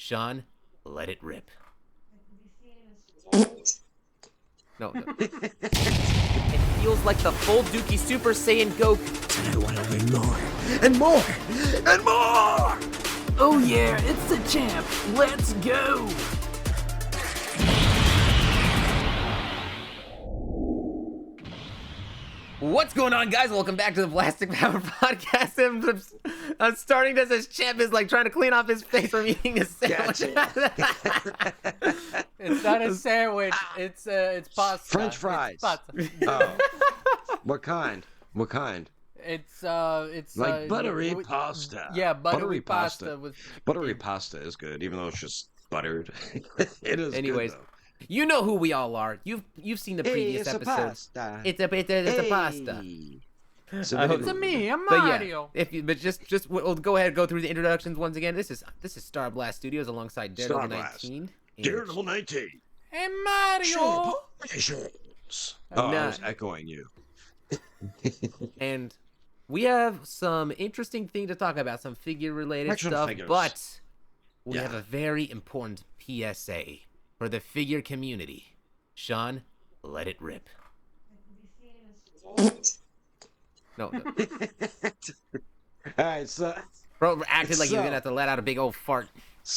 Sean, let it rip. No. It feels like the full Dookie Super Saiyan Goku. And I want to win more, and more, and more! Oh yeah, it's the champ. Let's go! What's going on, guys? Welcome back to the Plastic Power Podcast. I'm starting this as Champ is like trying to clean off his face from eating a sandwich. Gotcha. It's not a sandwich. It's pasta. French fries. It's pasta. Oh. What kind? What kind? It's Like buttery pasta. Yeah, buttery pasta with Buttery pasta is good, even though it's just buttered. It is. Anyways, good, you know who we all are. You've seen the previous it's episodes. A pasta. It's a pasta. It's It's me, I'm But Mario. yeah, just we'll go ahead and go through the introductions once again. This is Starblast Studios alongside Daredevil Starblast. 19. Daredevil 19. And Mario. Oh, I Nah. was echoing you. And we have some interesting thing to talk about, some figure-related Action stuff, figures. but we Yeah. have a very important PSA for the figure community. Sean, let it rip. No. All right, so Bro acted like you were So- gonna have to let out a big old fart.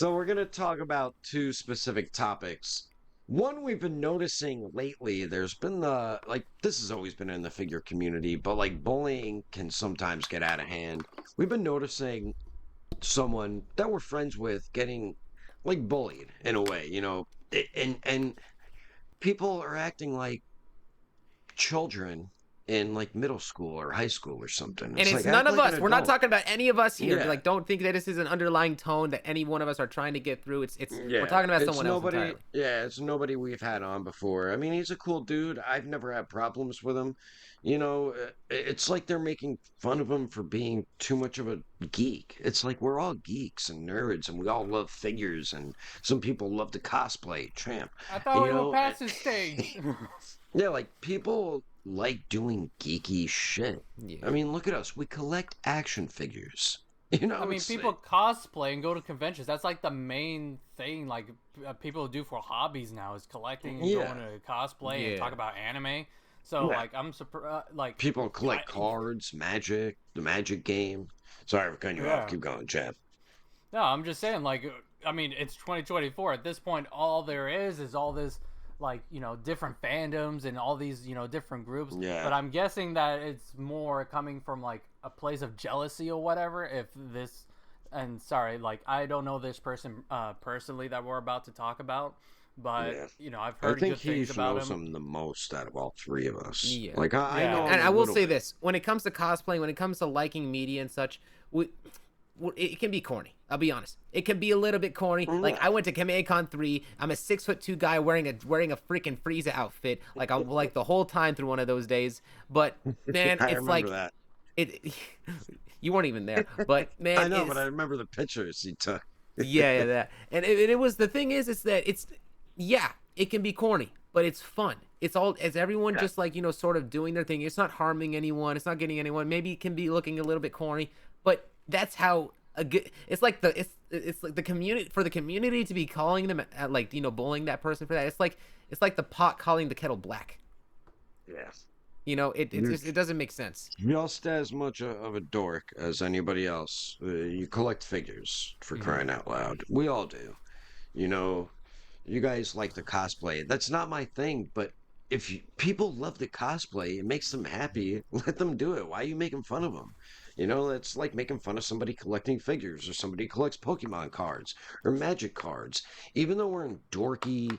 we're gonna talk about two specific topics. One we've been noticing lately, there's been this has always been in the figure community, but like bullying can sometimes get out of hand. We've been noticing someone that we're friends with getting like bullied in a way, and people are acting like children in like middle school or high school or something. And it's like, none act of like us. an We're not adult. talking about any of us here. Yeah. Like, don't think that this is an underlying tone that any one of us are trying to get through. We're talking about It's someone else nobody, entirely. Yeah, it's nobody we've had on before. I mean, he's a cool dude. I've never had problems with him. It's like they're making fun of him for being too much of a geek. It's like we're all geeks and nerds, and we all love figures, and some people love to cosplay. Champ. I thought we You know, were past this stage. Yeah, like people like doing geeky shit. Yeah. I mean, look at us. We collect action figures. I mean, it's- people cosplay and go to conventions. That's like the main thing. Like people do for hobbies now is collecting and Yeah. going to cosplay Yeah. and talk about anime. So Yeah. like I'm surprised. Like People collect I- cards, magic, the magic game. Sorry for cutting you Yeah. off. Keep going, Jeff. No, I'm just saying, like, I mean, it's 2024. At this point, all there is all this, like, different fandoms and all these, different groups. Yeah. But I'm guessing that it's more coming from, like, a place of jealousy or whatever. If this, and sorry, like, I don't know this person personally that we're about to talk about. But, Yeah. I've I heard think good he things about knows him. him the most out of all three of us. Yeah. Like I Yeah. know. And him I a will little say bit. this: when it comes to cosplaying, when it comes to liking media and such, it can be corny. I'll be honest. It can be a little bit corny. Like I went to Kamehacon 3. I'm a 6'2" guy wearing a freaking Frieza outfit. Like I'm like the whole time through one of those days. But man, I it's remember like that. it. You weren't even there, but man, I know, it's- but I remember the pictures he took. yeah, that. And it was the thing is that it can be corny, but it's fun. It's everyone just like sort of doing their thing. It's not harming anyone. It's not getting anyone. Maybe it can be looking a little bit corny, but that's how a good. It's like the community for the community to be calling them like bullying that person for that. It's like the pot calling the kettle black. Yes. It doesn't make sense. You're just as much of a dork as anybody else. You collect figures for crying out loud. We all do. You guys like the cosplay. That's not my thing, but if people love the cosplay, it makes them happy. Let them do it. Why are you making fun of them? It's like making fun of somebody collecting figures or somebody who collects Pokemon cards or Magic cards. Even though we're in dorky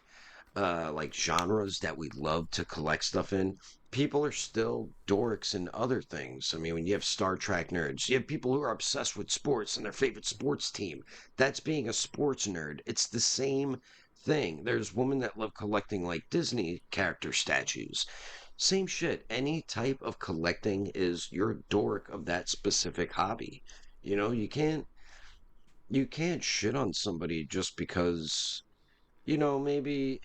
like genres that we love to collect stuff in, people are still dorks in other things. I mean, when you have Star Trek nerds, you have people who are obsessed with sports and their favorite sports team. That's being a sports nerd. It's the same thing. There's women that love collecting like Disney character statues. Same shit. Any type of collecting is you're a dork of that specific hobby. You can't shit on somebody just because maybe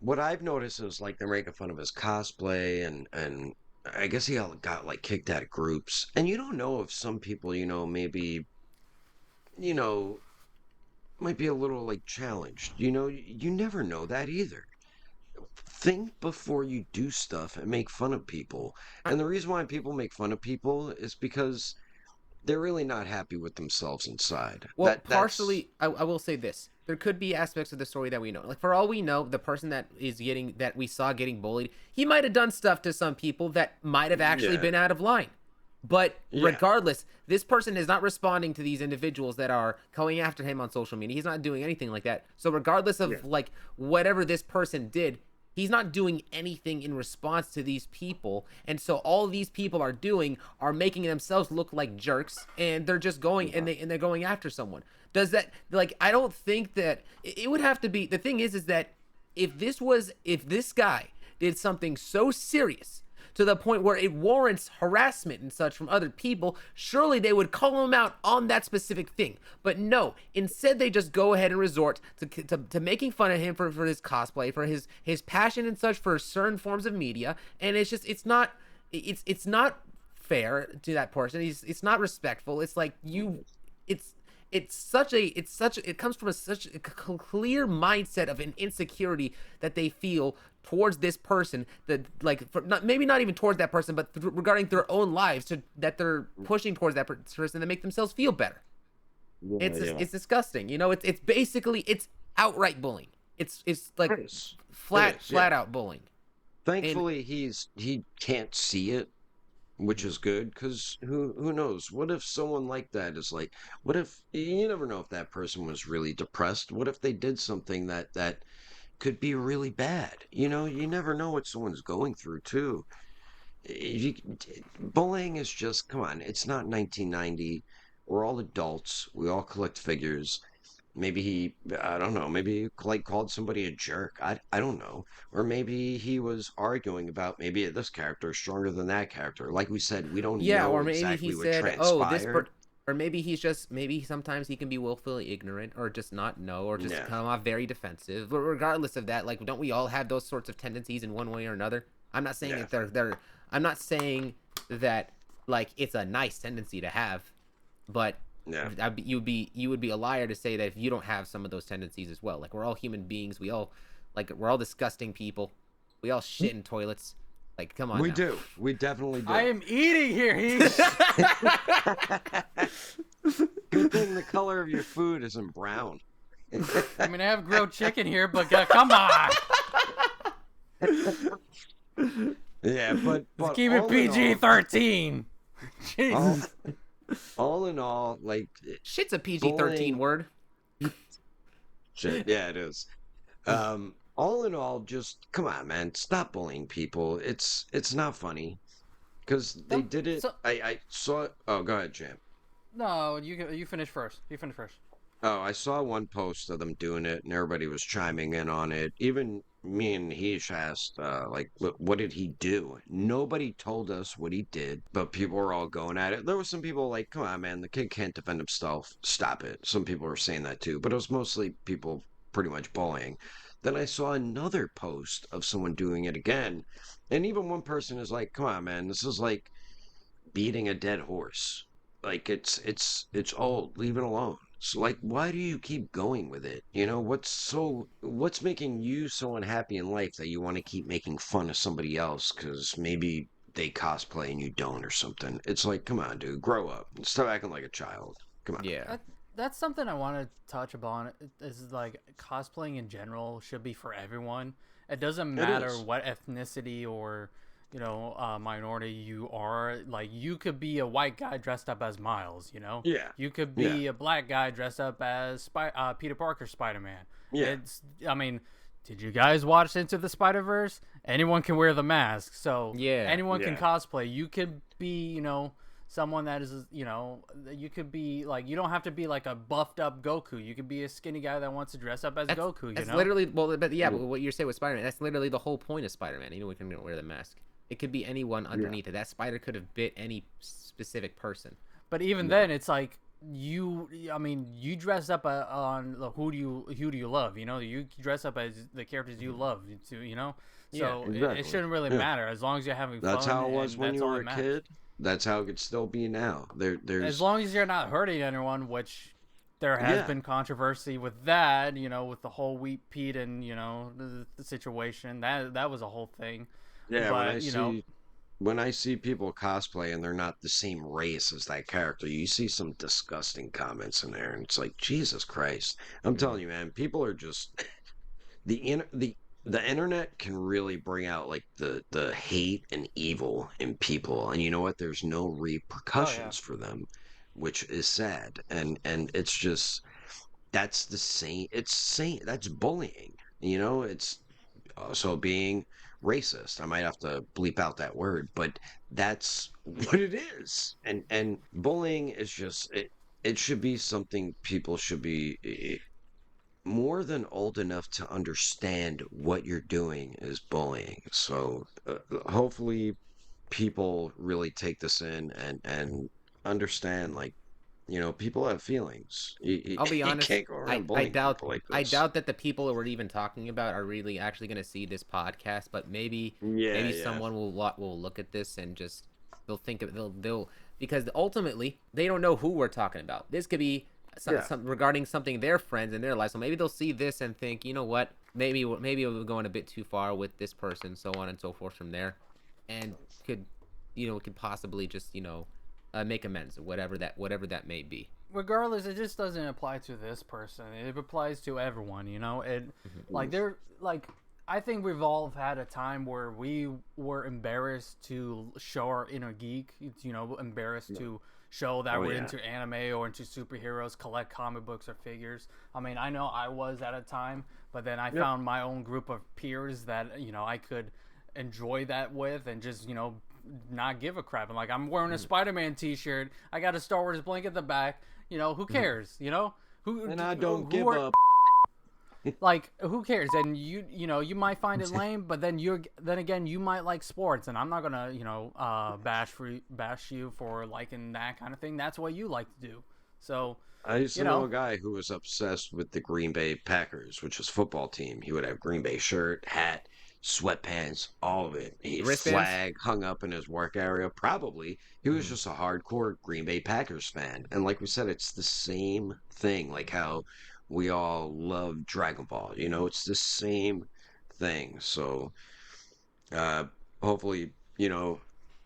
what I've noticed is like they're making fun of his cosplay and I guess he got like kicked out of groups. And you don't know if some people, maybe, might be a little like challenged. You know, you never know that either. Think before you do stuff and make fun of people. I, And the reason why people make fun of people is because they're really not happy with themselves inside. well, That's partially, I will say this: there could be aspects of the story that we know. Like for all we know, the person that we saw getting bullied, he might have done stuff to some people that might have actually yeah, been out of line. But yeah, regardless, this person is not responding to these individuals that are going after him on social media. He's not doing anything like that. So regardless yeah. of like whatever this person did, he's not doing anything in response to these people. And so all these people are doing are making themselves look like jerks, and they're just going Yeah. and they're going after someone. Does that, like, I don't think that it would have to be, the thing is that if this guy did something so serious to the point where it warrants harassment and such from other people, surely they would call him out on that specific thing. But no, instead they just go ahead and resort to making fun of him for his cosplay, for his passion and such for certain forms of media. And it's just, it's not fair to that person. It's not respectful. It's like it's it comes from such a clear mindset of an insecurity that they feel towards this person, that like maybe not even towards that person, but regarding their own lives, that they're pushing towards that person to make themselves feel better. Yeah, yeah. It's disgusting. You know, it's basically it's outright bullying. It's like It is. It flat is, yeah. out bullying. Thankfully, he can't see it, which is good, because who knows? What if someone like that is like, what if you never know if that person was really depressed? What if they did something that could be really bad? You know, you never know what someone's going through too. You, bullying is just, come on, it's not 1990. We're all adults. We all collect figures. Maybe I don't know, maybe he like called somebody a jerk. I don't know. Or maybe he was arguing about maybe this character is stronger than that character. Like we said, we don't Yeah, know or maybe he exactly what said, "Oh, transpired. or maybe he's just maybe sometimes he can be willfully ignorant or just not know or just Yeah, come off very defensive." But regardless of that, like don't we all have those sorts of tendencies in one way or another? I'm not saying yeah, that they're I'm not saying that like it's a nice tendency to have, but yeah. you would be a liar to say that if you don't have some of those tendencies as well. Like we're all human beings. We're all disgusting people. We all shit in toilets. Like come on We now. do. We definitely do. I am eating here, Heath. Good thing the color of your food isn't brown. I mean, I have grilled chicken here, but come on. Yeah, but Keep it all in all, PG-13. all, Jesus. all in all, like Shit's a PG-13 bullying. word. Shit, yeah, it is. All in all, just come on, man, stop bullying people. It's not funny because they No, did it. so- I saw it. Oh, go ahead, champ. No, you finish first. You finish first. Oh, I saw one post of them doing it, and everybody was chiming in on it. Even me and Heish asked, like, what did he do? Nobody told us what he did, but people were all going at it. There were some people like, come on, man, the kid can't defend himself. Stop it. Some people were saying that too, but it was mostly people pretty much bullying. Then I saw another post of someone doing it again, and even one person is like, come on, man, this is like beating a dead horse. Like it's old. Leave it alone. So like, why do you keep going with it? You know, what's making you so unhappy in life that you want to keep making fun of somebody else because maybe they cosplay and you don't or something? It's like, come on, dude, grow up. Stop acting like a child. Come on. Yeah. That's something I want to touch upon. Is like cosplaying in general should be for everyone. It doesn't matter is. what ethnicity or minority you are. Like you could be a white guy dressed up as Miles. Yeah. You could be a black guy dressed up as Peter Parker, Spider-Man. Yeah. I mean, did you guys watch Into the Spider-Verse? Anyone can wear the mask, so Yeah. anyone can Yeah. cosplay. You could be, someone that is, you could be like, you don't have to be like a buffed up Goku. You could be a skinny guy that wants to dress up as Goku. That's literally but what you're saying with Spider-Man, that's literally the whole point of Spider-Man. We can wear the mask. It could be anyone underneath it. That spider could have bit any specific person. But even then, it's like you dress up on who do you love? You dress up as the characters you love. So Yeah, it exactly. shouldn't really Yeah. matter as long as you're having fun. That's how it was and when that's you all were that a matters. kid. That's how it could still be now. There's As long as you're not hurting anyone, which there has Yeah. been controversy with that, with the whole Wheat Pete and the situation. That was a whole thing. Yeah, But when I see people cosplay and they're not the same race as that character, you see some disgusting comments in there, and it's like, Jesus Christ. I'm telling you, man, people are just the in the internet can really bring out like the hate and evil in people, and you know what? There's no oh yeah, repercussions for them, which is sad, and it's just that's the same. It's same. That's bullying. It's also being racist. I might have to bleep out that word, but that's what it is. And bullying is just it should be something people should be more than old enough to understand what you're doing is bullying. So hopefully people really take this in and understand like people have feelings. You, I'll be you honest. can't go around bullying people like I this. doubt that the people that we're even talking about are really actually going to see this podcast. But maybe Yeah, someone will look at this and just they'll think of they'll because ultimately they don't know who we're talking about. This could be some regarding something their friends in their life. So maybe they'll see this and think, you know what? Maybe we're going a bit too far with this person, so on and so forth from there, and could possibly just make amends, whatever that may be. regardless, it just doesn't apply to this person. It applies to everyone. I think we've all had a time where we were embarrassed to show our inner geek. Embarrassed to show that we're into anime or into superheroes, collect comic books or figures. I mean, I know I was at a time, but then I found my own group of peers that I could enjoy that with, and just not give a crap. And like, I'm wearing a Spider-Man t-shirt, I got a Star Wars blanket at the back, who cares? And I don't give up. Like, who cares? And you might find it lame, but then again, you might like sports, and I'm not gonna bash you for liking that kind of thing. That's what you like to do. So I used to know a guy who was obsessed with the Green Bay Packers, which was a football team. He would have Green Bay shirt, hat, sweatpants, all of it. He had flag hung up in his work area. Probably he was just a hardcore Green Bay Packers fan. And like we said, it's the same thing. Like how we all love Dragon Ball. It's the same thing. So hopefully,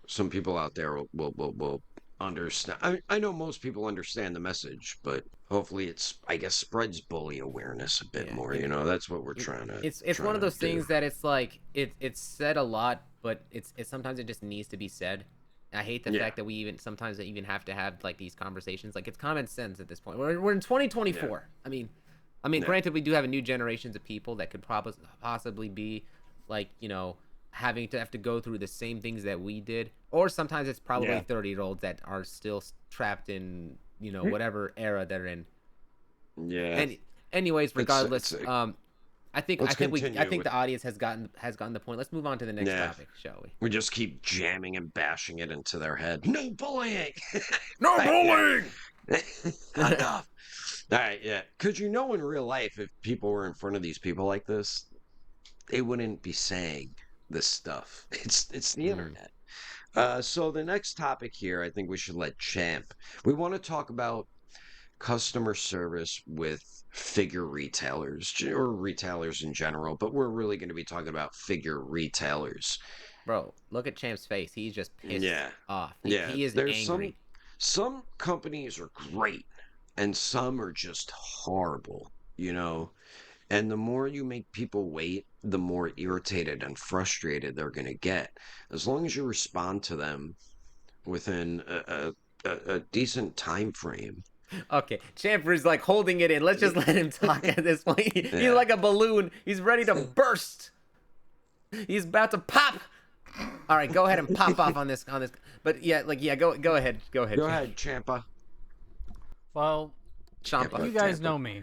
some people out there will understand. I know most people understand the message, but hopefully it's, I guess, spreads bully awareness a bit more. That's what we're trying to. It's one of those things that it's like it's said a lot, but it's sometimes it just needs to be said. I hate the fact that we even have to have like these conversations. Like, it's common sense at this point. We're in 2024. Yeah. I mean, granted, we do have a new generations of people that could possibly be like, having to have to go through the same things that we did, or sometimes it's probably 30-year-olds that are still trapped in whatever era they're in. Yeah. And anyways, regardless, I think the audience has gotten the point. Let's move on to the next topic, shall we? We just keep jamming and bashing it into their head. No bullying. No bullying. Enough. All right, yeah. Because in real life, if people were in front of these people like this, they wouldn't be saying this stuff. It's the internet. So the next topic here, I think we should let Champ. We want to talk about customer service with figure retailers, or retailers in general, but we're really going to be talking about figure retailers. Bro, look at Champ's face. He's just pissed off. He is angry. Some companies are great, and some are just horrible, And the more you make people wait, the more irritated and frustrated they're going to get. As long as you respond to them within a decent time frame. Okay, Champer's like holding it in. Let's just let him talk at this point. He's like a balloon. He's ready to burst. He's about to pop. All right, go ahead and pop off on this. But go ahead. Go ahead, Champa. Well, Champa. You guys know me.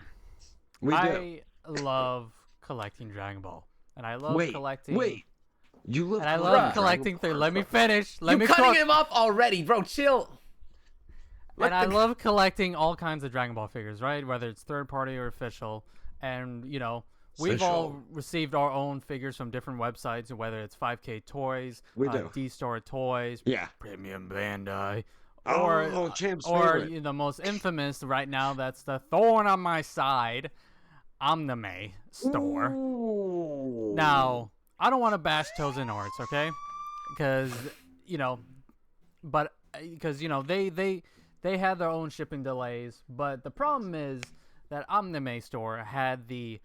I love collecting Dragon Ball, and I love collecting. Wait, you love. And I love collecting things. Let me finish. You're cutting him off already, bro. Chill. I love collecting all kinds of Dragon Ball figures, right? Whether it's third party or official, and we've all received our own figures from different websites, whether it's 5K Toys, D-Store Toys, Premium Bandai, Oh, Champ's or favorite. the most infamous right now, that's the thorn on my side, Omnime store. Ooh. Now, I don't want to bash Toes and Arts, okay? Because you know, but because they had their own shipping delays. But the problem is that Omnime store had the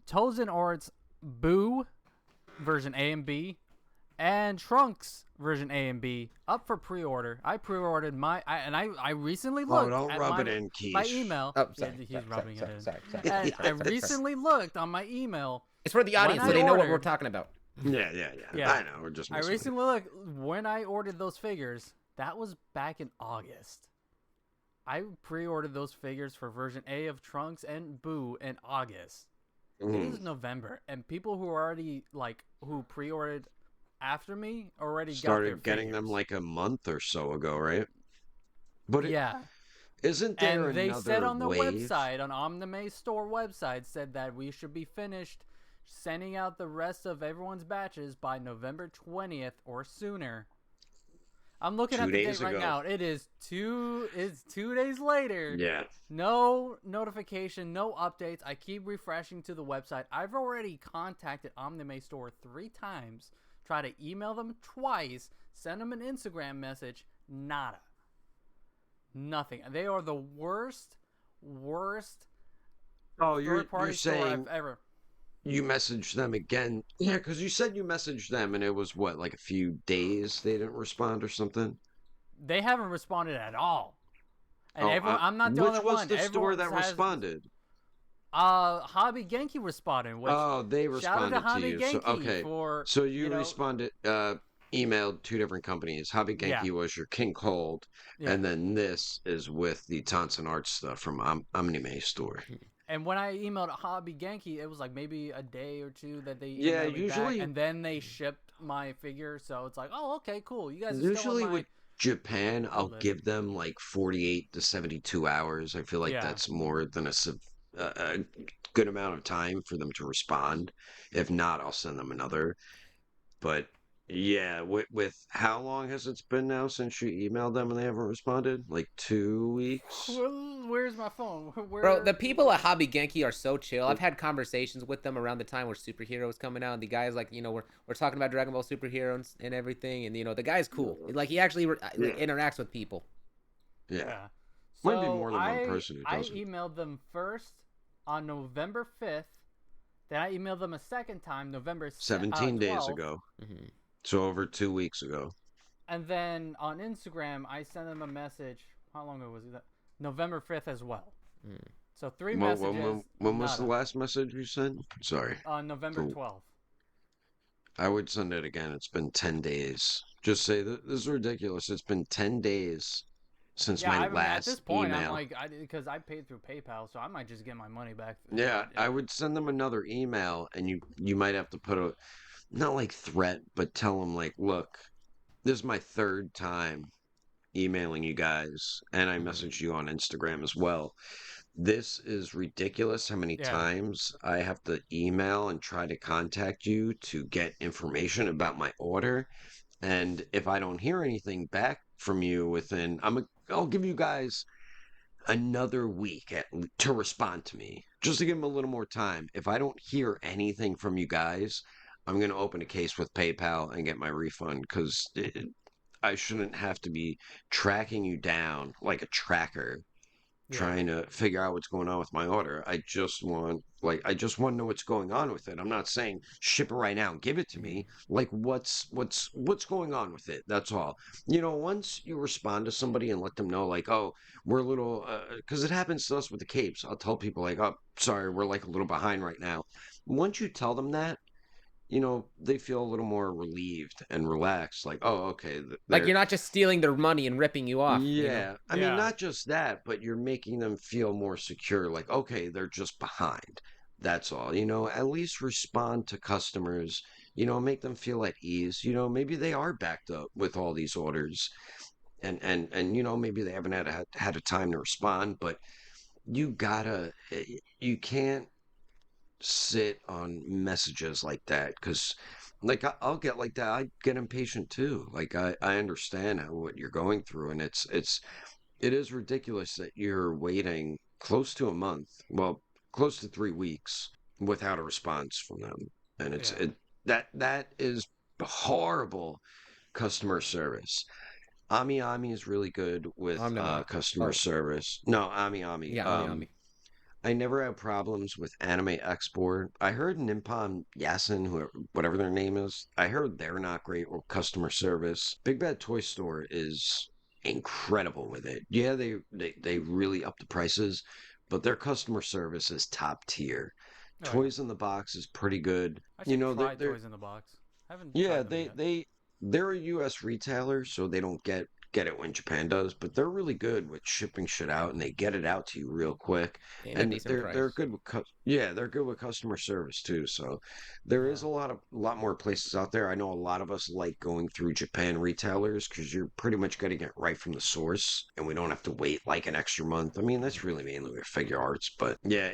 Toes and Arts Boo version A and B and Trunks version A and B up for pre-order. I pre-ordered I recently Oh, looked don't at rub it in, my Quiche. email. Oh, sorry. He's sorry, rubbing sorry, it in. sorry, And I recently looked on my email. It's for the When audience, I so they know what we're ordered- talking about. Yeah. Yeah. I know. We're just I messing with you. recently looked when I ordered those figures. That was back in August. I pre-ordered those figures for version A of Trunks and Boo in August. It is November, and people who already who pre-ordered after me already Started got their getting them figures. like a month or so ago, right? But Yeah, isn't there and they another said on the wave? website, on Omnime store website, said that we should be finished sending out the rest of everyone's batches by November 20th or sooner. I'm looking 2 at the date days right ago. now. It's 2 days later. Yeah. No notification, no updates. I keep refreshing to the website. I've already contacted Omnime Store 3 times, try to email them twice, send them an Instagram message, nada. Nothing. They are the worst Oh, you're third-party store saying I've ever. you messaged them again? Yeah, because you said you messaged them and it was what, like a few days they didn't respond or something? They haven't responded at all. And Oh, I'm not the only which was one. the store Everyone that has, responded? Hobby Genki responded. Which Oh, they shout out to responded to Hobby you. Genki So okay, for so you know. responded, emailed 2 different companies. Hobby Yeah, Genki was your King Cold, yeah. and then this is with the Tonson Art stuff from Omnime store. And when I emailed Hobby Genki, it was like maybe a day or two that they Yeah, emailed me back, usually and then they shipped my figure. So it's like, oh, okay, cool. You guys are still Usually on my with Japan, I'll list. give them like 48 to 72 hours. I feel like Yeah. that's more than a good amount of time for them to respond. If not, I'll send them another. But yeah, with how long has it been now since you emailed them and they haven't responded? Like 2 weeks? Where's my phone? Bro, the people at Hobby Genki are so chill. I've had conversations with them around the time where Superhero was coming out, and the guy's like, we're talking about Dragon Ball Superhero and everything, and the guy's cool. Like he actually interacts with people. Yeah. So Might be more than one person who I does it. emailed them first on November 5th. Then I emailed them a second time, November 17 days 12th. ago. Mm-hmm. So over 2 weeks ago. And then on Instagram, I sent them a message. How long ago was it? November 5th as well. Mm. So 3 Well, messages. when was the nada. last message you sent? Sorry. On November The- 12th. I would send it again. It's been 10 days. Just say that this is ridiculous. It's been 10 days since Yeah, my I mean, at this last point, email. I'm like, because I paid through PayPal, so I might just get my money back. Yeah, I would send them another email, and you might have to put a, not like threat, but tell them like, look, this is my 3rd time emailing you guys, and I messaged you on Instagram as well. This is ridiculous how many Yeah. times I have to email and try to contact you to get information about my order. And if I don't hear anything back from you within, I'll give you guys another week to respond to me, just to give them a little more time. If I don't hear anything from you guys, I'm going to open a case with PayPal and get my refund because I shouldn't have to be tracking you down like a tracker trying to figure out what's going on with my order. I just want to know what's going on with it. I'm not saying ship it right now and give it to me. Like what's going on with it? That's all. Once you respond to somebody and let them know like, "Oh, we're a little cuz it happens to us with the capes." I'll tell people like, "Oh, sorry, we're like a little behind right now." Once you tell them that, they feel a little more relieved and relaxed like, "Oh, okay, Like they're you're not just stealing their money and ripping you off. yeah, I mean, Yeah. not just that, but you're making them feel more secure. Like, okay, they're just behind. That's all. At least respond to customers, make them feel at ease. Maybe they are backed up with all these orders and maybe they haven't had a time to respond, but you can't sit on messages like that because like I'll get like that. I get impatient too. Like I understand what you're going through, and it is ridiculous that you're waiting close to a month, well, close to 3 weeks without a response from them. And Yeah. that is horrible customer service. Ami Ami is really good with Omnima. customer Oh, service. No, Ami Ami. yeah, Ami Ami. I never had problems with anime export. I heard Nippon Yasin, whoever, whatever their name is, I heard they're not great with customer service. Big Bad Toy Store is incredible with it. Yeah, they really up the prices, but their customer service is top tier. Oh yeah. Toys in the Box is pretty good. I You should know, try they're Toys in the Box. I haven't yeah, tried them yet. they're a U.S. retailer, so they don't get it when Japan does, but they're really good with shipping shit out, and they get it out to you real quick. In a And decent they're price. good with yeah, they're good with customer service too. So there is Yeah. a lot more places out there. I know a lot of us like going through Japan retailers because you're pretty much getting it right from the source, and we don't have to wait like an extra month. I mean, that's really mainly with figure arts, but yeah,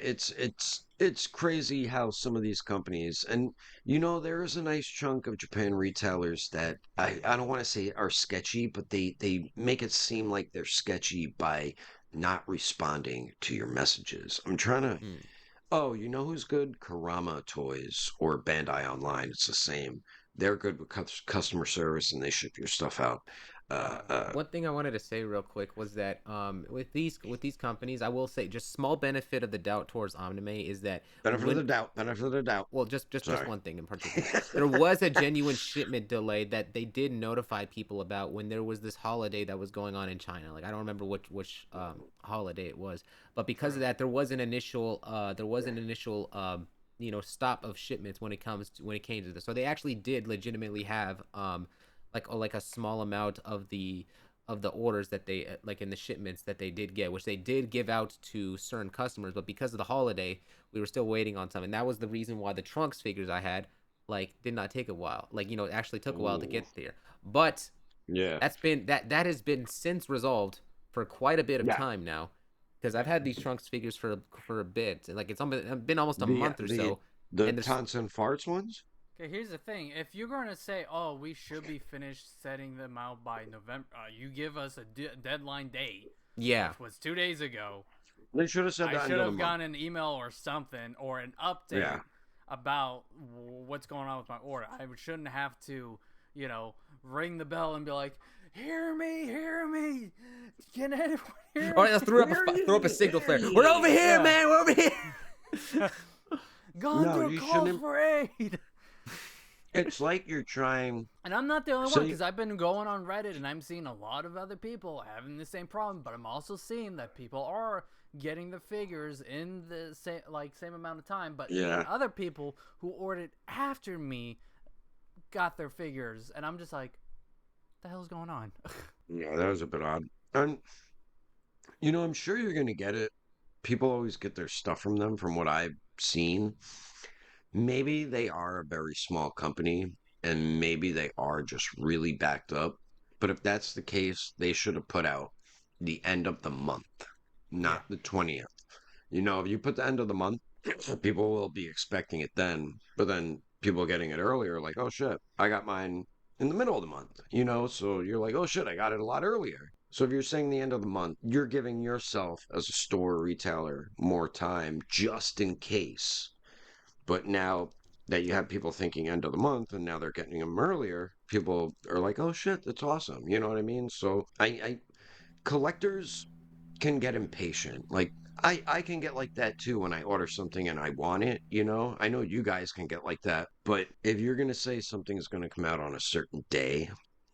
it's crazy how some of these companies and you know, there is a nice chunk of Japan retailers that I don't want to say are sketchy, but they make it seem like they're sketchy by not responding to your messages. I'm trying to. Mm. Oh, you know who's good? Karama Toys or Bandai Online. It's the same. They're good with customer service and they ship your stuff out. Uh, uh, One thing I wanted to say real quick was that with these companies, I will say just small benefit of the doubt towards Omnime is that benefit of the when doubt. Benefit of the doubt. well just Sorry. one thing in particular. There was a genuine shipment delay that they did notify people about when there was this holiday that was going on in China. Like I don't remember which holiday it was, but because of that there was an initial stop of shipments when it came to this. So they actually did legitimately have like a small amount of the orders that they like in the shipments that they did get, which they did give out to certain customers, but because of the holiday, we were still waiting on some, and that was the reason why the Trunks figures I had like did not take a while. Like it actually took a while to Ooh, get there, but yeah. that has been since resolved for quite a bit of Yeah. time now, because I've had these Trunks figures for a bit, like it's been almost a The month or the so, the and there's Tons and Farts ones? Okay, here's the thing. If you're going to say, oh, we should be finished setting them out by November, you give us a deadline date, yeah. which was 2 days ago. They should have said I that should end of the have month. gotten an email or something or an update Yeah. about what's going on with my order. I shouldn't have to, ring the bell and be like, hear me. Can anyone hear All me? right, let's throw up a signal flare. We're over here, Yeah. man. We're over here. Gone No, through you calls shouldn't. for aid. It's like you're trying. And I'm not the only So one you, because I've been going on Reddit and I'm seeing a lot of other people having the same problem. But I'm also seeing that people are getting the figures in the same amount of time. But even yeah. other people who ordered after me got their figures, and I'm just like, what the hell's going on? Yeah, that was a bit odd. And I'm sure you're gonna get it. People always get their stuff from them, from what I've seen. Maybe they are a very small company, and maybe they are just really backed up. But if that's the case, they should have put out the end of the month, Yeah. not the 20th. If you put the end of the month, people will be expecting it then. But then people getting it earlier, like, oh shit, I got mine in the middle of the month, So you're like, oh shit, I got it a lot earlier. So if you're saying the end of the month, you're giving yourself as a store or retailer more time just in case. But now that you have people thinking end of the month and now they're getting them earlier, people are like, oh shit, that's awesome. You know what I mean? So I collectors can get impatient. Like I can get like that too when I order something and I want it. I know you guys can get like that, but if you're going to say something's going to come out on a certain day,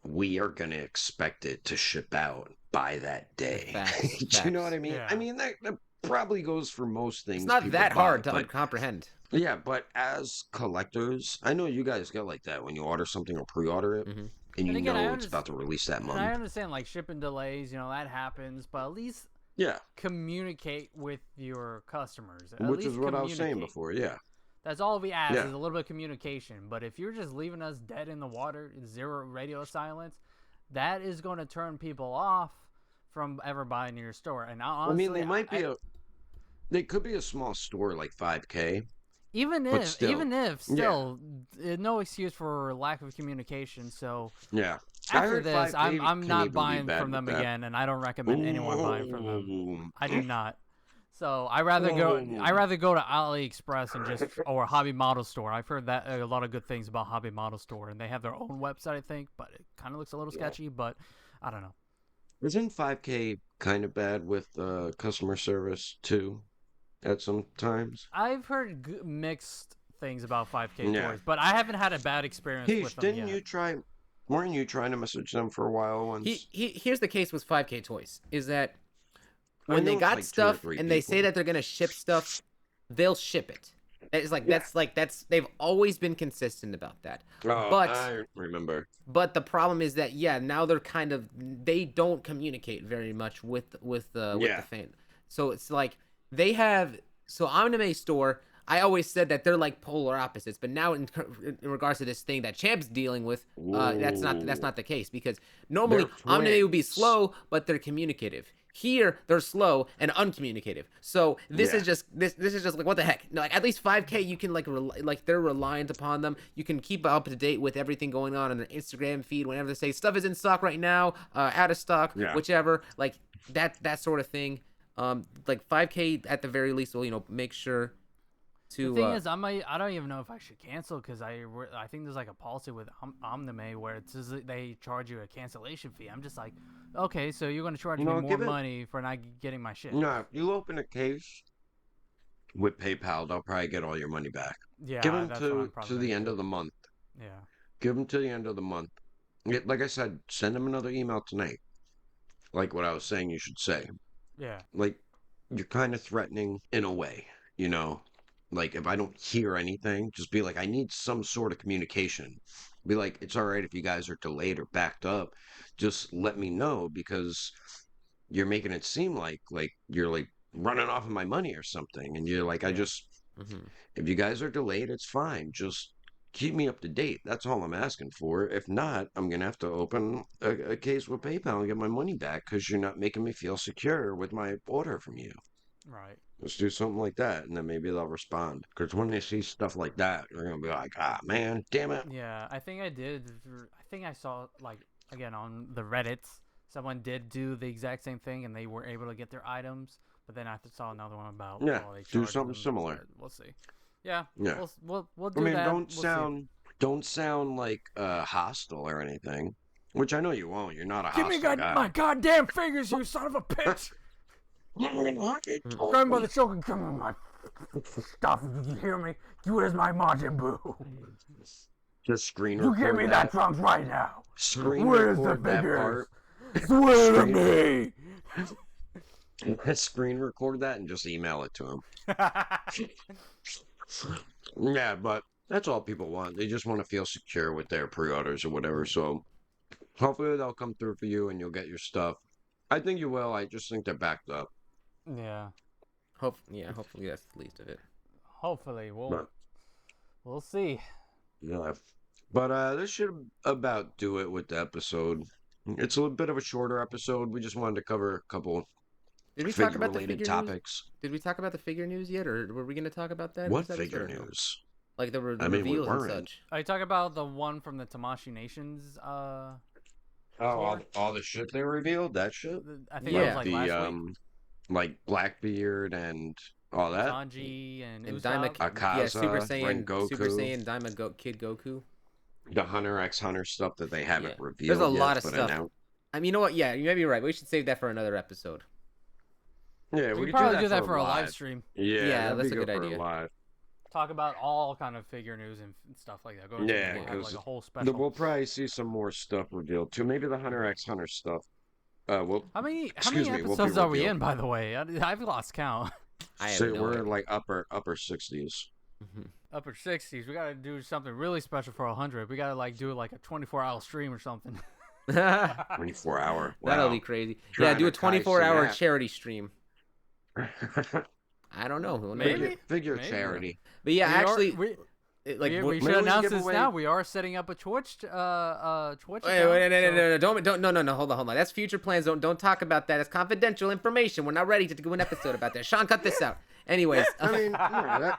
we are going to expect it to ship out by that day. Facts. Do you know what I mean? Yeah. I mean, that probably goes for most things It's not people that buy, hard to but comprehend. yeah, but as collectors, I know you guys get like that when you order something or pre-order it, Hmm. and And again, it's about to release that and I month. understand like shipping delays, that happens, but at least Yeah, communicate with your customers. At which least is what I was saying communicate. before. Yeah, That's all we ask yeah. is a little bit of communication. But if you're just leaving us dead in the water, zero radio silence, that is going to turn people off from ever buying your store. And I honestly, mean, they could be a small store like 5K, Even But if, still, no excuse for lack of communication. So yeah. I after heard this, 5K I'm can not even be buying bad from with them that. again, and I don't recommend anyone buying from them. Ooh. I do not. So I rather go to AliExpress and just or Hobby Model Store. I've heard that a lot of good things about Hobby Model Store, and they have their own website, I think, but it kind of looks a little sketchy. But I don't know. Isn't 5K kind of bad with customer service too at some times? I've heard mixed things about 5K Yeah. toys, but I haven't had a bad experience Heesh, with them didn't yet. you try? Weren't you trying to message them for a while once? Here's the case with 5K toys is that I when they know it's got like 2 or stuff 3 and they say people. that they're gonna ship stuff, they'll ship it. It's like Yeah. that's they've always been consistent about that. Oh, But I remember. But the problem is that now they're they don't communicate very much with the fan. So it's like they have Anime Store. I always said that they're like polar opposites, but now in regards to this thing that Champ's dealing with, that's not the case because normally They're Anime would be twins. slow, but they're communicative. Here they're slow and uncommunicative. So this is just this is just like what the heck? No, like at least 5K you can like they're reliant upon them. You can keep up to date with everything going on their Instagram feed whenever they say stuff is in stock right now, out of stock, whichever. Like that sort of thing. Like 5K at the very least will make sure. The thing is, I don't even know if I should cancel because I think there's like a policy with Omnime where it says they charge you a cancellation fee. I'm just like, okay, so you're going to charge me more money for not getting my shit. No, if you open a case with PayPal, they'll probably get all your money back. Yeah, give them that's to the end of the month. Yeah. Give them to the end of the month. Like I said, send them another email tonight. Like what I was saying you should say. Yeah. Like, you're kind of threatening in a way, Like, if I don't hear anything, just be like, I need some sort of communication. Be like, it's all right if you guys are delayed or backed up. Just let me know because you're making it seem like you're like running off of my money or something. And you're like, if you guys are delayed, it's fine. Just keep me up to date. That's all I'm asking for. If not, I'm going to have to open a case with PayPal and get my money back because you're not making me feel secure with my order from you. Right. Let's do something like that, and then maybe they'll respond. Because when they see stuff like that, they're gonna be like, "Ah, man, damn it!" Yeah, I think I did. I think I saw again on the Reddits, someone did do the exact same thing, and they were able to get their items. But then I saw another one about they do something them, similar. We'll see. Yeah. Yeah. We'll do that. Don't sound like hostile or anything. Which I know you won't. You're not a hostile guy. my goddamn fingers, you son of a bitch! Grandmother choking, come on, my stuff. You hear me? You is my Majin Buu. Just screen record. You give me that trunk right now. Screen Where's the record that figures? part. Swear to me. Screen record that and just email it to him. Yeah, but that's all people want. They just want to feel secure with their pre-orders or whatever. So hopefully they'll come through for you and you'll get your stuff. I think you will. I just think they're backed up. Yeah. Hopefully that's the least of it. Hopefully we'll see. Yeah. But this should about do it with the episode. It's a little bit of a shorter episode. We just wanted to cover a couple figure-related topics. Did we talk about the figure news yet, or were we going to talk about that? What figure news? Like the reveals and such. Are you talking about the one from the Tamashii Nations? All the shit they revealed? That shit? I think it was like last week. Like Blackbeard and all that. Sanji and Daima, Akaza, Super Saiyan, Rengoku. Super Saiyan, Daima Kid Goku. The Hunter x Hunter stuff that they haven't revealed. There's a lot of but stuff. I mean, you know what? Yeah, you may be right. We should save that for another episode. Yeah, we could probably do that for a live stream. Yeah, that's a good idea. Talk about all kind of figure news and stuff like that. Have like a whole special. We'll probably see some more stuff revealed too. Maybe the Hunter x Hunter stuff. How many episodes are we in, by the way? I've lost count. We're like upper 60s. Upper 60s. We gotta do something really special for 100. We gotta do a 24-hour stream or something. 24-hour. Wow. That'll be crazy. Do a 24-hour charity stream. I don't know. Maybe figure charity. But yeah, we should announce this now. We are setting up a Twitch. Twitch. Wait, no. Hold on. That's future plans. Don't talk about that. It's confidential information. We're not ready to do an episode about that. Sean, cut this out. Anyways, I mean,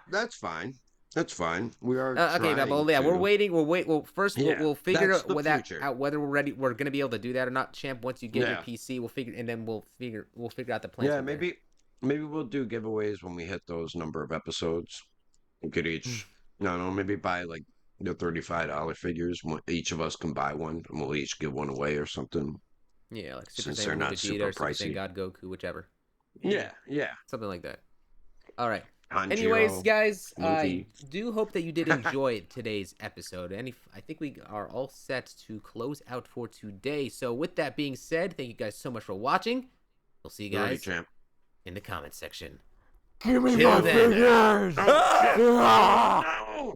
that's fine. That's fine. We are Okay, trying well, yeah, to. we're waiting. Well, first Yeah, we'll figure that's out the whether future. whether we're ready. We're gonna be able to do that or not, champ. Once you get your Yeah. PC, we'll figure, and then we'll figure out the plans Yeah, from there. maybe we'll do giveaways when we hit those number of episodes. We could each, no, no, maybe buy like the $35 figures. Each of us can buy one, and we'll each give one away or something. Yeah, like Super Since Saiyan they're Blue not Vegeta super or Super Saiyan pricey. God Goku, whichever. Yeah, yeah. Something like that. All right. Anyways, Hanjiro, guys, I Luffy. do hope that you did enjoy today's episode. I think we are all set to close out for today. So with that being said, thank you guys so much for watching. We'll see you Alrighty, guys champ. in the comment section. Give me Till my then. fingers! Oh, shit. Ah! No!